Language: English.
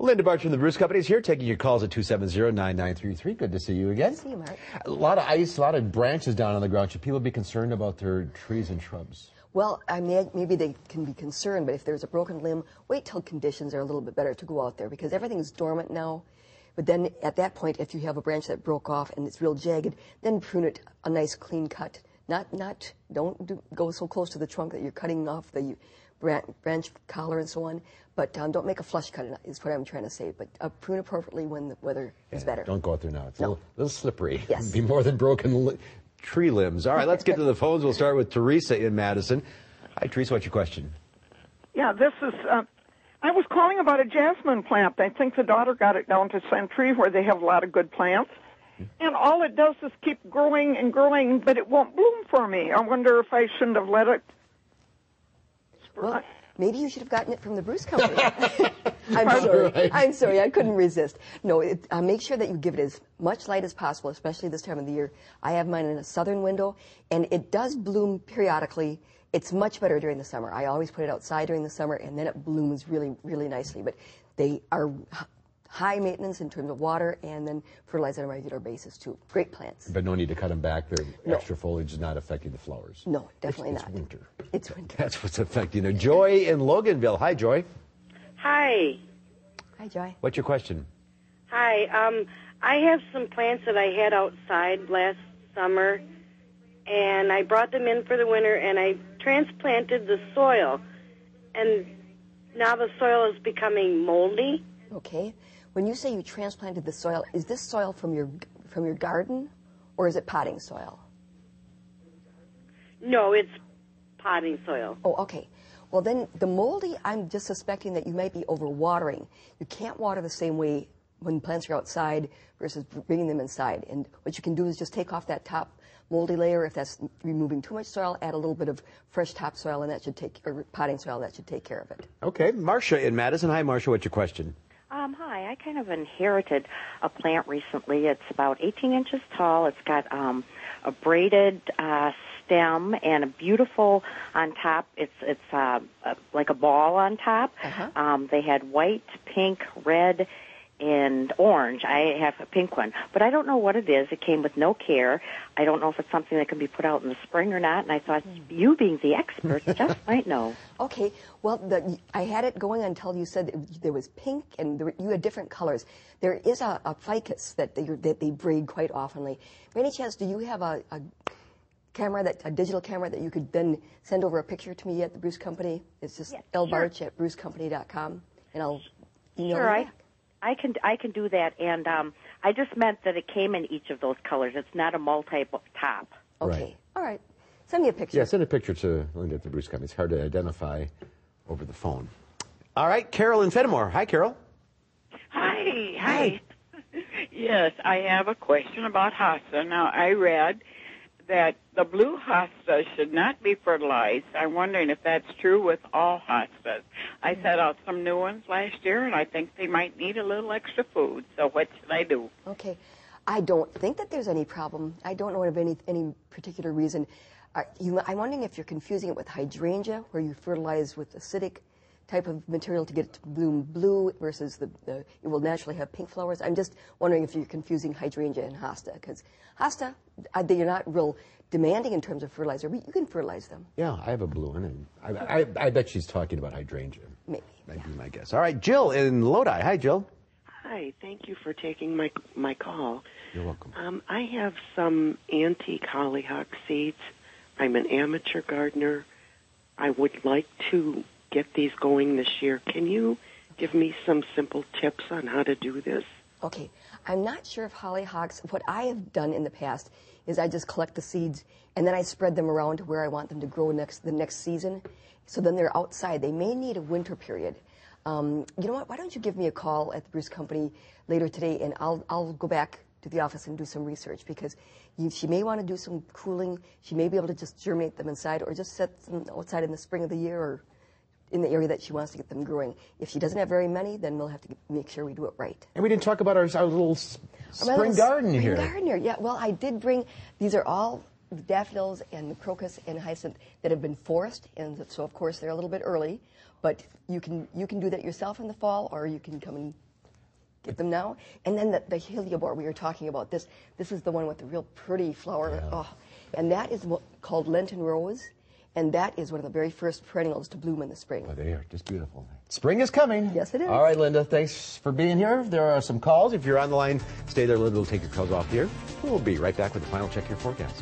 Linda Barcz from the Barcz Company is here, taking your calls at 270-9933. Good to see you again. Good to see you, Mark. A lot of ice, a lot of branches down on the ground. Should people be concerned about their trees and shrubs? Well, I mean, maybe they can be concerned, but if there's a broken limb, wait till conditions are a little bit better to go out there, because everything is dormant now. But then at that point, if you have a branch that broke off and it's real jagged, then prune it a nice clean cut. Don't go so close to the trunk that you're cutting off the branch collar and so on. But don't make a flush cut, is what I'm trying to say. But prune appropriately when the weather is better. Don't go out there now. It's a little slippery. Yes. Be more than broken tree limbs. All right, let's get to the phones. We'll start with Teresa in Madison. Hi, Teresa. What's your question? Yeah, this is, I was calling about a jasmine plant. I think the daughter got it down to Century where they have a lot of good plants. And all it does is keep growing and growing, but it won't bloom for me. I wonder if I shouldn't have let it. Well, maybe you should have gotten it from the Barcz Company. I'm sorry, I couldn't resist. No, make sure that you give it as much light as possible, especially this time of the year. I have mine in a southern window, and it does bloom periodically. It's much better during the summer. I always put it outside during the summer, and then it blooms really, really nicely. But they are high maintenance in terms of water, and then fertilize on a regular basis, too. Great plants. But no need to cut them back. Their extra foliage is not affecting the flowers. No, definitely not. It's winter. It's winter. That's what's affecting them. Joy in Loganville. Hi, Joy. Hi. Hi, Joy. What's your question? Hi. I have some plants that I had outside last summer, and I brought them in for the winter, and I transplanted the soil, and now the soil is becoming moldy. Okay. When you say you transplanted the soil, is this soil from your garden, or is it potting soil? No, it's potting soil. Oh, okay. Well, then the moldy, I'm just suspecting that you might be overwatering. You can't water the same way when plants are outside versus bringing them inside. And what you can do is just take off that top moldy layer. If that's removing too much soil, add a little bit of fresh topsoil, and that should or potting soil, that should take care of it. Okay. Marcia in Madison. Hi, Marcia. What's your question? Hi, I kind of inherited a plant recently. It's about 18 inches tall. It's got a braided stem and a beautiful on top. It's like a ball on top. They had white, pink, red, and orange. I have a pink one, but I don't know what it is. It came with no care. I don't know if it's something that can be put out in the spring or not, and I thought you being the expert just might know. Okay, well, I had it going until you said there was pink, and you had different colors. There is a ficus that they braid quite oftenly. By any chance, do you have a digital camera that you could then send over a picture to me at the Barcz Company? It's just lbarcz at barczcompany.com, and I'll email you back. I can do that, and I just meant that it came in each of those colors. It's not a multi-top. Okay. Right. All right. Send me a picture. Yeah, send a picture to Linda at the Barcz Company. It's hard to identify over the phone. All right, Carol in Fenimore. Hi, Carol. Hi. Yes, I have a question about hosta. Now, I read that the blue hosta should not be fertilized. I'm wondering if that's true with all hostas. I set out some new ones last year, and I think they might need a little extra food. So what should I do? Okay. I don't think that there's any problem. I don't know of any particular reason. I'm wondering if you're confusing it with hydrangea, where you fertilize with acidic type of material to get it to bloom blue versus it will naturally have pink flowers. I'm just wondering if you're confusing hydrangea and hosta, because hosta, they're not real demanding in terms of fertilizer, but you can fertilize them. Yeah, I have a blue one, and I bet she's talking about hydrangea. Maybe. That'd be my guess. All right, Jill in Lodi. Hi, Jill. Hi, thank you for taking my call. You're welcome. I have some antique hollyhock seeds. I'm an amateur gardener. I would like to get these going this year. Can you give me some simple tips on how to do this? Okay. I'm not sure if hollyhocks, what I have done in the past is I just collect the seeds and then I spread them around to where I want them to grow the next season. So then they're outside. They may need a winter period. You know what? Why don't you give me a call at the Barcz Company later today, and I'll go back to the office and do some research, because she may want to do some cooling. She may be able to just germinate them inside, or just set them outside in the spring of the year, or in the area that she wants to get them growing. If she doesn't have very many, then we'll have to make sure we do it right. And we didn't talk about our little spring garden here. Spring garden here, yeah. Well, I did bring, these are all daffodils and the crocus and hyacinth that have been forced, and so of course they're a little bit early, but you can do that yourself in the fall, or you can come and Get them now. And then the heliobor we were talking about, this is the one with the real pretty flower. Yeah. Oh, and that is called Lenten rose. And that is one of the very first perennials to bloom in the spring. Oh, they are just beautiful. Spring is coming. Yes, it is. All right, Linda, thanks for being here. There are some calls. If you're on the line, stay there. Linda will take your calls off here. We'll be right back with the final check your forecast.